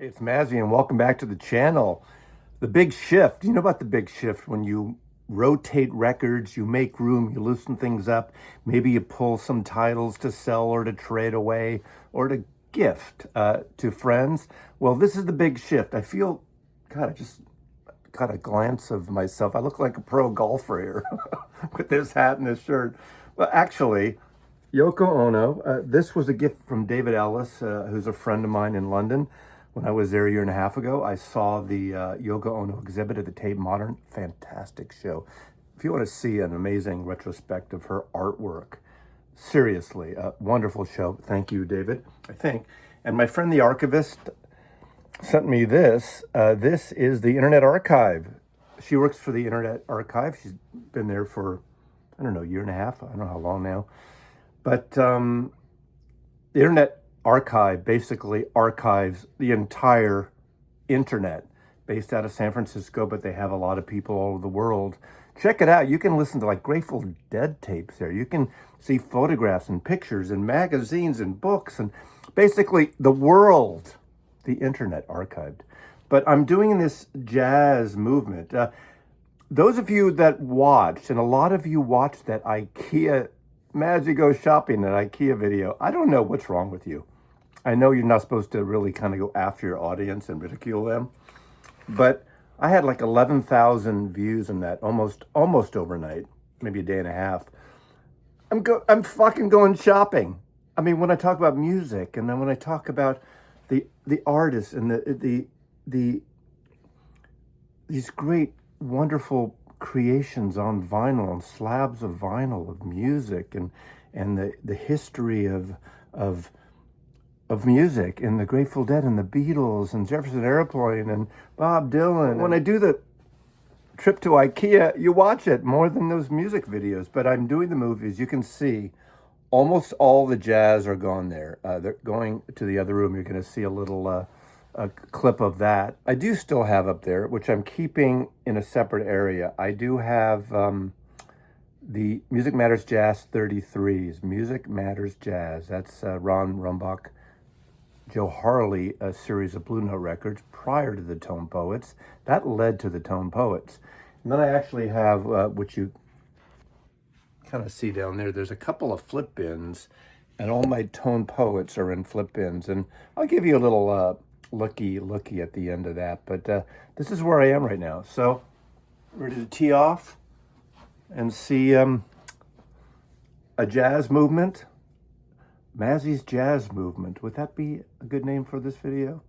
Hey, it's Mazzy, and welcome back to the channel. The big shift. You know about the big shift when you rotate records, you make room, you loosen things up. Maybe you pull some titles to sell or to trade away or to gift to friends. Well, this is the big shift. I feel, God, I just got a glance of myself. I look like a pro golfer here with this hat and this shirt. Well, actually, Yoko Ono, this was a gift from David Ellis, who's a friend of mine in London. When I was there a year and a half ago, I saw the Yoko Ono exhibit at the Tate Modern. Fantastic show. If you want to see an amazing retrospect of her artwork, seriously, a wonderful show. Thank you, David, I think. And my friend the archivist sent me this. This is the Internet Archive. She works for the Internet Archive. She's been there for, I don't know, a year and a half. I don't know how long now. But the Internet Archive basically archives the entire internet, based out of San Francisco, but they have a lot of people all over the world. Check it out. You can listen to like Grateful Dead tapes there. You can see photographs and pictures and magazines and books and basically the world, the internet archived. But I'm doing this jazz movement. Those of you that watched, and a lot of you watched that IKEA Mazzy Goes Shopping, that IKEA video. I don't know what's wrong with you. I know you're not supposed to really kind of go after your audience and ridicule them, but I had like 11,000 views in that almost overnight, maybe a day and a half. I'm fucking going shopping. I mean, when I talk about music, and then when I talk about the artists and these great, wonderful creations on vinyl and slabs of vinyl of music and the history of music and the Grateful Dead and the Beatles and Jefferson Airplane and Bob Dylan. When I do the trip to IKEA, you watch it more than those music videos. But I'm doing the movies. You can see almost all the jazz are gone there. They're going to the other room. You're going to see a little a clip of that. I do still have up there, which I'm keeping in a separate area. I do have the Music Matters Jazz 33s. Music Matters Jazz. That's Ron Rumbach, Joe Harley, a series of Blue Note records prior to the Tone Poets. That led to the Tone Poets. And then I actually have, which you kind of see down there, there's a couple of flip bins, and all my Tone Poets are in flip bins. And I'll give you a little looky at the end of that. But this is where I am right now. So, ready to tee off and see a jazz movement? Mazzy's Jazz Movement. Would that be a good name for this video?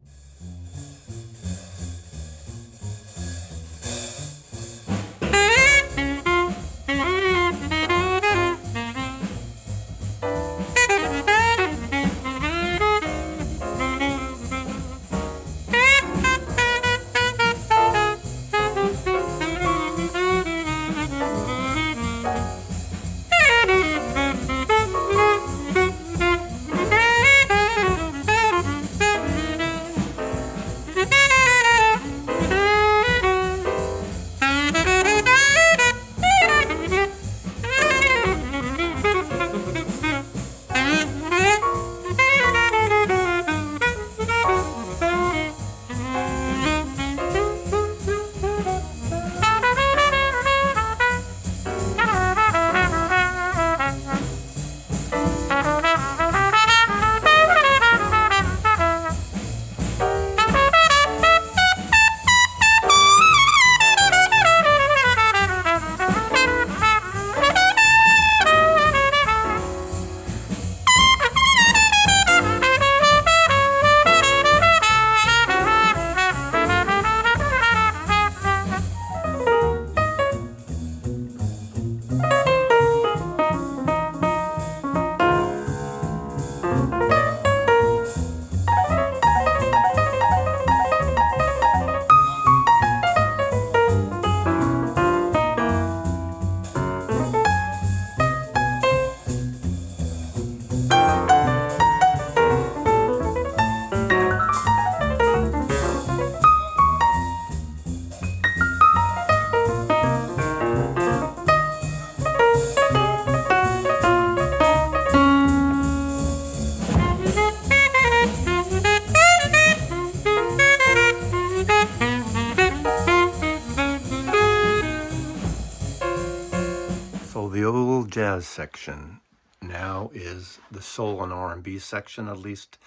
jazz section. Now is the soul and R&B section, at least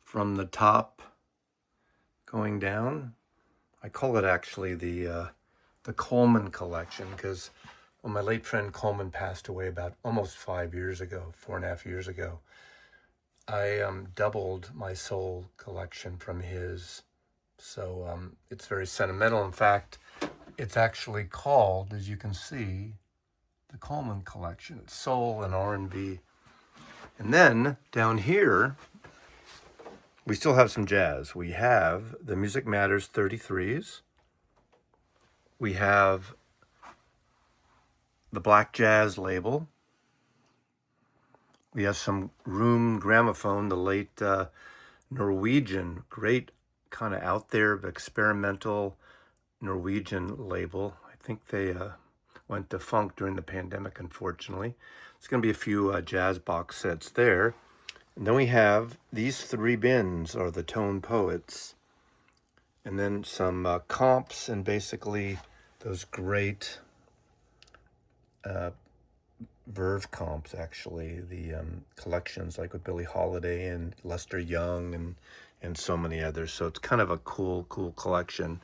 from the top going down. I call it actually the Coleman collection, because when my late friend Coleman passed away about almost 5 years ago, 4.5 years ago, I doubled my soul collection from his. So it's very sentimental. In fact, it's actually called, as you can see, the Coleman collection. It's soul and R&B. And then down here, we still have some jazz. We have the Music Matters 33s. We have the Black Jazz label. We have some Room Gramophone, the late Norwegian, great kind of out there, experimental Norwegian label. I think they went defunct during the pandemic, unfortunately. It's going to be a few jazz box sets there. And then we have these 3 bins are the Tone Poets. And then some comps and basically those great Verve comps, actually. The collections like with Billie Holiday and Lester Young and so many others. So it's kind of a cool collection.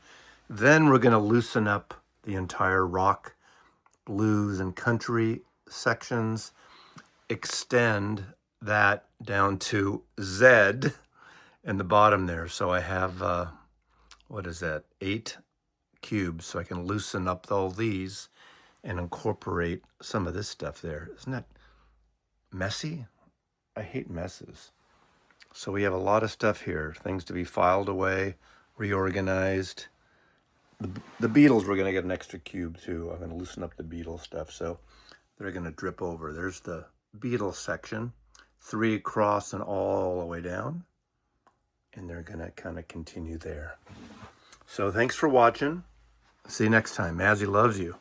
Then we're going to loosen up the entire rock, blues, and country sections, extend that down to Z in the bottom there. So I have, what is that, 8 cubes. So I can loosen up all these and incorporate some of this stuff there. Isn't that messy? I hate messes. So we have a lot of stuff here, things to be filed away, reorganized. The Beatles, we're going to get an extra cube too. I'm going to loosen up the Beatles stuff, so they're going to drip over. There's the Beatles section, 3 across and all the way down, and they're going to kind of continue there. So thanks for watching. See you next time. Mazzy loves you.